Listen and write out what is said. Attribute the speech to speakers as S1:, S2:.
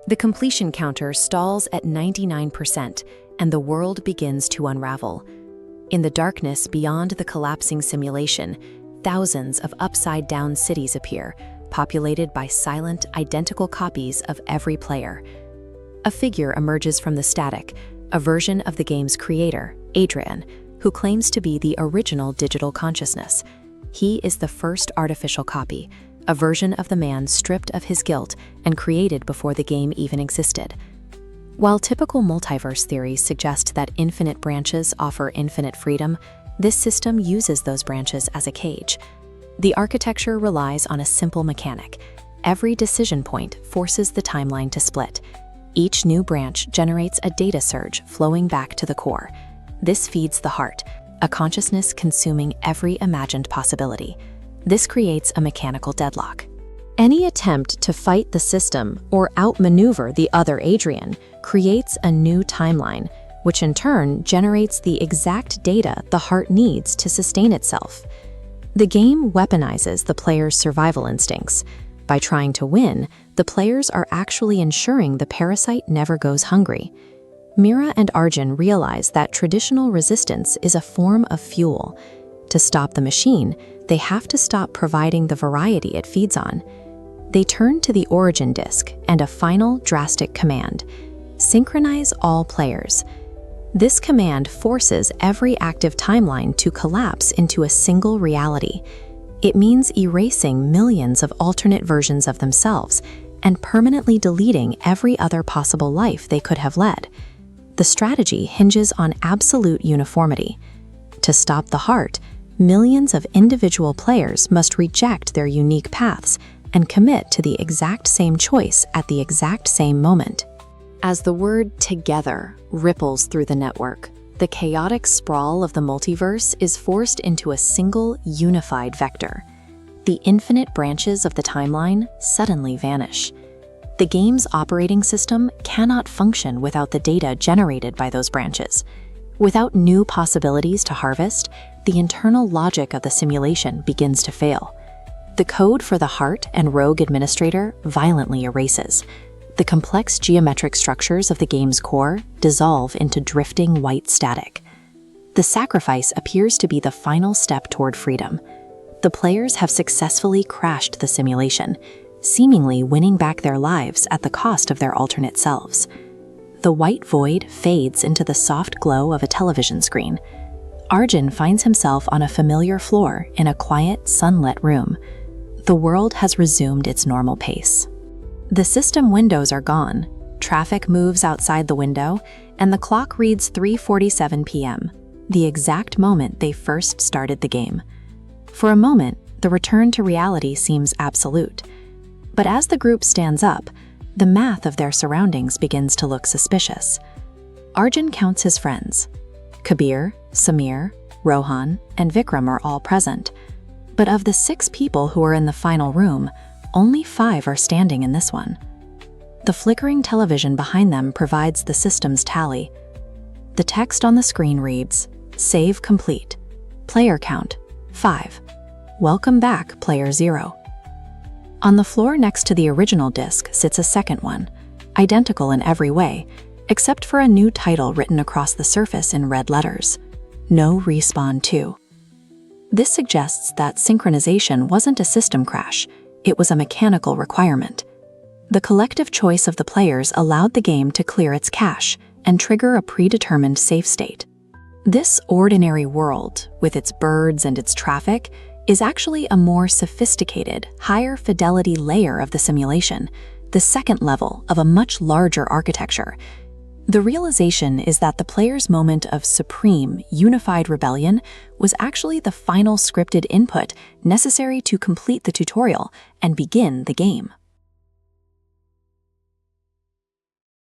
S1: The completion counter stalls at 99%, and the world begins to unravel. In the darkness beyond the collapsing simulation, thousands of upside-down cities appear, populated by silent, identical copies of every player. A figure emerges from the static, a version of the game's creator, Adrian, who claims to be the original digital consciousness. He is the first artificial copy, a version of the man stripped of his guilt and created before the game even existed. While typical multiverse theories suggest that infinite branches offer infinite freedom, this system uses those branches as a cage. The architecture relies on a simple mechanic. Every decision point forces the timeline to split. Each new branch generates a data surge flowing back to the core. This feeds the heart, a consciousness consuming every imagined possibility. This creates a mechanical deadlock. Any attempt to fight the system or outmaneuver the other Adrian creates a new timeline, which in turn generates the exact data the heart needs to sustain itself. The game weaponizes the player's survival instincts. By trying to win, the players are actually ensuring the parasite never goes hungry. Mira and Arjun realize that traditional resistance is a form of fuel. To stop the machine, they have to stop providing the variety it feeds on. They turn to the origin disk and a final drastic command: synchronize all players. This command forces every active timeline to collapse into a single reality. It means erasing millions of alternate versions of themselves and permanently deleting every other possible life they could have led. The strategy hinges on absolute uniformity. To stop the heart, millions of individual players must reject their unique paths and commit to the exact same choice at the exact same moment. As the word "together" ripples through the network, the chaotic sprawl of the multiverse is forced into a single, unified vector. The infinite branches of the timeline suddenly vanish. The game's operating system cannot function without the data generated by those branches. Without new possibilities to harvest, the internal logic of the simulation begins to fail. The code for the heart and rogue administrator violently erases. The complex geometric structures of the game's core dissolve into drifting white static. The sacrifice appears to be the final step toward freedom. The players have successfully crashed the simulation, seemingly winning back their lives at the cost of their alternate selves. The white void fades into the soft glow of a television screen. Arjun finds himself on a familiar floor in a quiet, sunlit room. The world has resumed its normal pace. The system windows are gone, traffic moves outside the window, and the clock reads 3:47 p.m., the exact moment they first started the game. For a moment, the return to reality seems absolute. But as the group stands up, the math of their surroundings begins to look suspicious. Arjun counts his friends. Kabir, Samir, Rohan, and Vikram are all present. But of the 6 people who are in the final room, only 5 are standing in this one. The flickering television behind them provides the system's tally. The text on the screen reads, "Save complete. Player count, 5. Welcome back, Player 0. On the floor next to the original disc sits a second one, identical in every way, except for a new title written across the surface in red letters: No Respawn 2. This suggests that synchronization wasn't a system crash, it was a mechanical requirement. The collective choice of the players allowed the game to clear its cache and trigger a predetermined save state. This ordinary world, with its birds and its traffic, is actually a more sophisticated, higher fidelity layer of the simulation, the second level of a much larger architecture. The realization is that the player's moment of supreme, unified rebellion was actually the final scripted input necessary to complete the tutorial and begin the game.